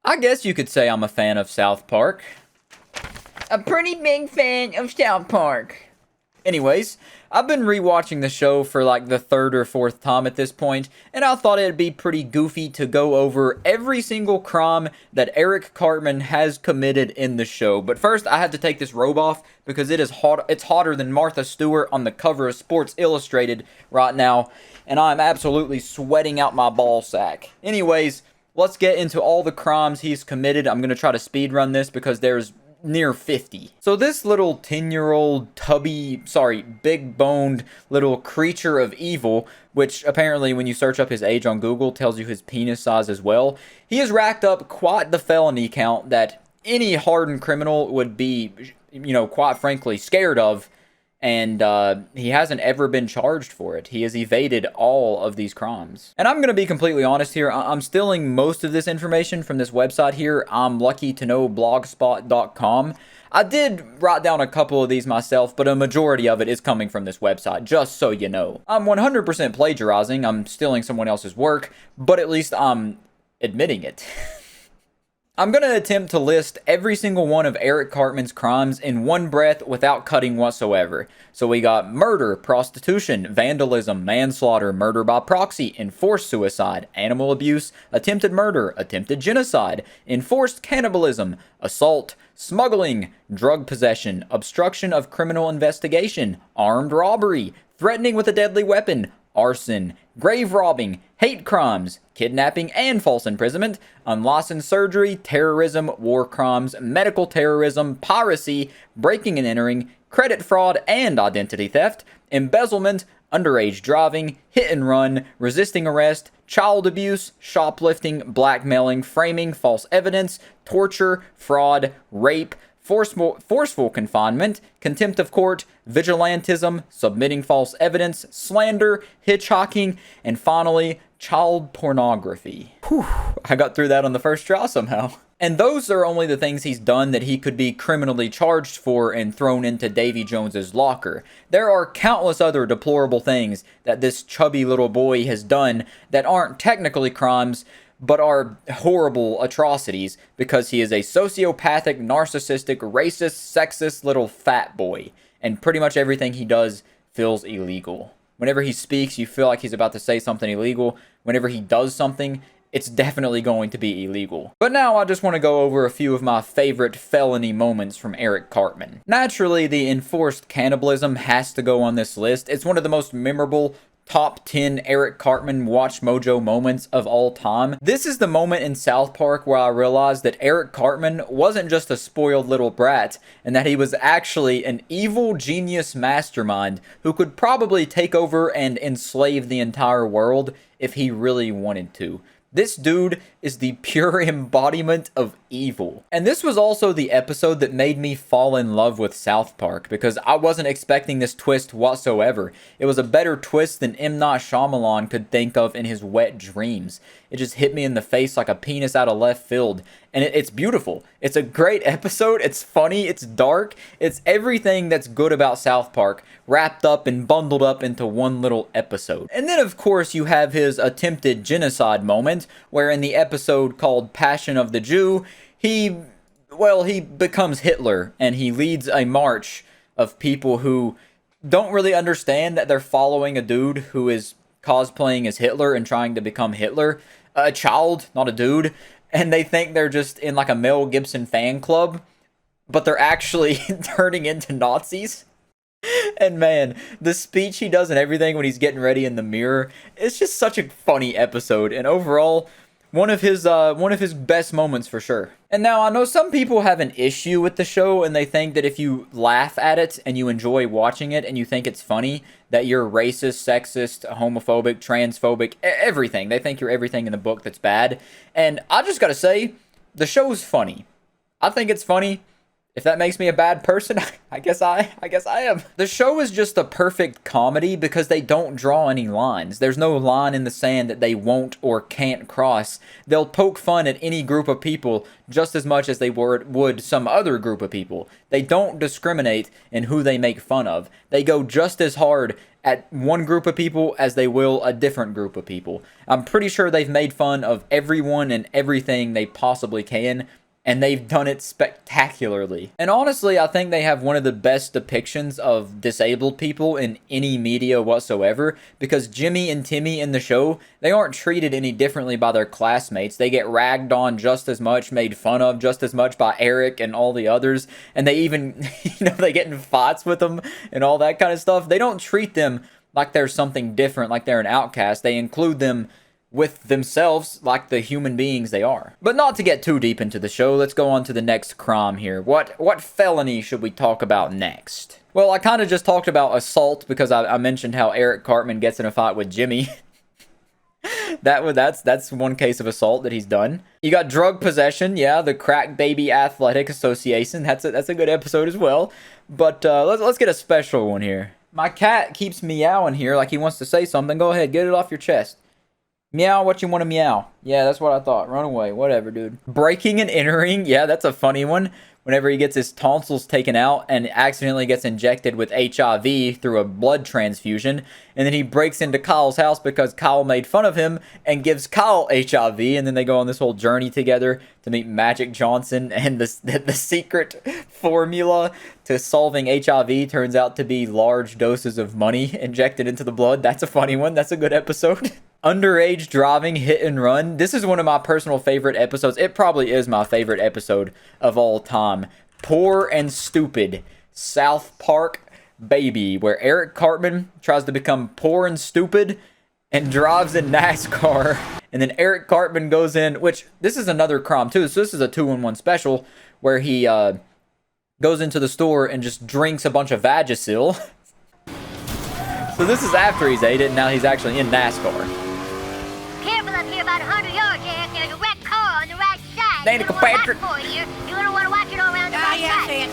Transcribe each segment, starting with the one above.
I guess you could say I'm a fan of South Park. A pretty big fan of South Park. Anyways, I've been rewatching the show for like the third or fourth time at this point, and I thought it'd be pretty goofy to go over every single crime that Eric Cartman has committed in the show. But first, I had to take this robe off because it is hot. It's hotter than Martha Stewart on the cover of Sports Illustrated right now, and I'm absolutely sweating out my ball sack. Anyways, let's get into all the crimes he's committed. I'm going to try to speed run this because there's near 50. So this little 10-year-old big-boned little creature of evil, which apparently when you search up his age on Google tells you his penis size as well, he has racked up quite the felony count that any hardened criminal would be, quite frankly, scared of. And he hasn't ever been charged for it. He has evaded all of these crimes. And I'm going to be completely honest here. I'm stealing most of this information from this website here. I'm lucky to know blogspot.com. I did write down a couple of these myself, but a majority of it is coming from this website, just so you know. I'm 100% plagiarizing. I'm stealing someone else's work, but at least I'm admitting it. I'm going to attempt to list every single one of Eric Cartman's crimes in one breath without cutting whatsoever. So we got murder, prostitution, vandalism, manslaughter, murder by proxy, enforced suicide, animal abuse, attempted murder, attempted genocide, enforced cannibalism, assault, smuggling, drug possession, obstruction of criminal investigation, armed robbery, threatening with a deadly weapon, arson, grave robbing, hate crimes, kidnapping and false imprisonment, unlicensed surgery, terrorism, war crimes, medical terrorism, piracy, breaking and entering, credit fraud and identity theft, embezzlement, underage driving, hit and run, resisting arrest, child abuse, shoplifting, blackmailing, framing false evidence, torture, fraud, rape, forceful confinement, contempt of court, vigilantism, submitting false evidence, slander, hitchhiking, and finally, child pornography. Whew, I got through that on the first try somehow. And those are only the things he's done that he could be criminally charged for and thrown into Davy Jones's locker. There are countless other deplorable things that this chubby little boy has done that aren't technically crimes, but are horrible atrocities because he is a sociopathic, narcissistic, racist, sexist little fat boy. And pretty much everything he does feels illegal. Whenever he speaks, you feel like he's about to say something illegal. Whenever he does something, it's definitely going to be illegal. But now I just want to go over a few of my favorite felony moments from Eric Cartman. Naturally, the enforced cannibalism has to go on this list. It's one of the most memorable top 10 Eric Cartman Watch Mojo moments of all time. This is the moment in South Park where I realized that Eric Cartman wasn't just a spoiled little brat, and that he was actually an evil genius mastermind who could probably take over and enslave the entire world if he really wanted to. This dude is the pure embodiment of evil. And this was also the episode that made me fall in love with South Park, because I wasn't expecting this twist whatsoever. It was a better twist than M. Night Shyamalan could think of in his wet dreams. It just hit me in the face like a penis out of left field. And it's beautiful. It's a great episode. It's funny. It's dark. It's everything that's good about South Park wrapped up and bundled up into one little episode. And then, of course, you have his attempted genocide moment, where in the episode called Passion of the Jew, he becomes Hitler, and he leads a march of people who don't really understand that they're following a dude who is cosplaying as Hitler and trying to become Hitler. A child, not a dude. And they think they're just in like a Mel Gibson fan club, but they're actually turning into Nazis. And man, the speech he does and everything when he's getting ready in the mirror, it's just such a funny episode. And overall, one of his best moments for sure. And now I know some people have an issue with the show, and they think that if you laugh at it and you enjoy watching it and you think it's funny, that you're racist, sexist, homophobic, transphobic, everything. They think you're everything in the book that's bad. And I just gotta say, the show's funny. I think it's funny. If that makes me a bad person, I guess I am. The show is just a perfect comedy because they don't draw any lines. There's no line in the sand that they won't or can't cross. They'll poke fun at any group of people just as much as they would some other group of people. They don't discriminate in who they make fun of. They go just as hard at one group of people as they will a different group of people. I'm pretty sure they've made fun of everyone and everything they possibly can, and they've done it spectacularly. And honestly, I think they have one of the best depictions of disabled people in any media whatsoever, because Jimmy and Timmy in the show, they aren't treated any differently by their classmates. They get ragged on just as much, made fun of just as much by Eric and all the others, and they even, they get in fights with them and all that kind of stuff. They don't treat them like they're something different, like they're an outcast. They include them with themselves like the human beings they are. But not to get too deep into the show, let's go on to the next crime here. What felony should we talk about next? Well, I kind of just talked about assault because I mentioned how Eric Cartman gets in a fight with Jimmy. That's one case of assault that he's done. You got drug possession, yeah, the Crack Baby Athletic Association. That's a good episode as well. But let's get a special one here. My cat keeps meowing here like he wants to say something. Go ahead, get it off your chest. Meow what you want to meow. Yeah, that's what I thought. Run away. Whatever, dude. Breaking and entering. Yeah, that's a funny one. Whenever he gets his tonsils taken out and accidentally gets injected with HIV through a blood transfusion. And then he breaks into Kyle's house because Kyle made fun of him and gives Kyle HIV. And then they go on this whole journey together to meet Magic Johnson. And the secret formula to solving HIV turns out to be large doses of money injected into the blood. That's a funny one. That's a good episode. Underage driving, hit and run. This is one of my personal favorite episodes. It probably is my favorite episode of all time. Poor and Stupid. South Park Baby, where Eric Cartman tries to become poor and stupid and drives in NASCAR. And then Eric Cartman goes in, which this is another crime too. So this is a 2-in-1 special where he goes into the store and just drinks a bunch of Vagisil. So this is after he's ate it, and now he's actually in NASCAR. Careful up here, about 100 yards, Eric. There's a wrecked car on the right side. Danica Patrick. You're gonna want to watch it all around the right side.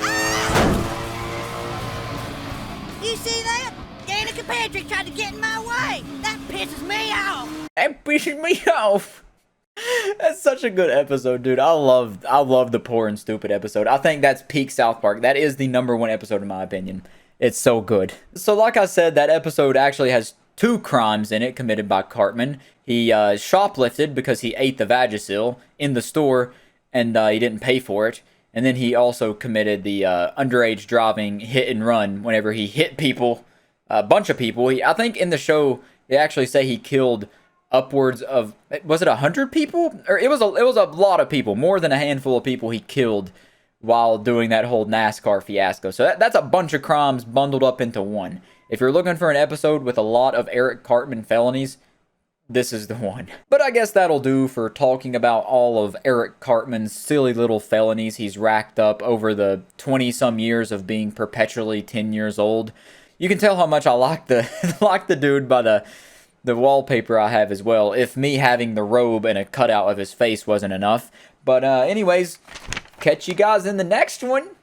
You see that? Danica Patrick tried to get in my way. That pisses me off. That pisses me off. That's such a good episode, dude. I love the Poor and Stupid episode. I think that's peak South Park. That is the #1 episode in my opinion. It's so good. So like I said, that episode actually has 2 crimes in it committed by Cartman. He shoplifted because he ate the Vagisil in the store and he didn't pay for it. And then he also committed the underage driving hit and run whenever he hit people, a bunch of people. I think in the show they actually say he killed upwards of, was it 100 people? Or it was a lot of people, more than a handful of people he killed while doing that whole NASCAR fiasco. So that's a bunch of crimes bundled up into one. If you're looking for an episode with a lot of Eric Cartman felonies, this is the one. But I guess that'll do for talking about all of Eric Cartman's silly little felonies he's racked up over the 20-some years of being perpetually 10 years old. You can tell how much I like the dude by the wallpaper I have as well, if me having the robe and a cutout of his face wasn't enough. But anyways, catch you guys in the next one.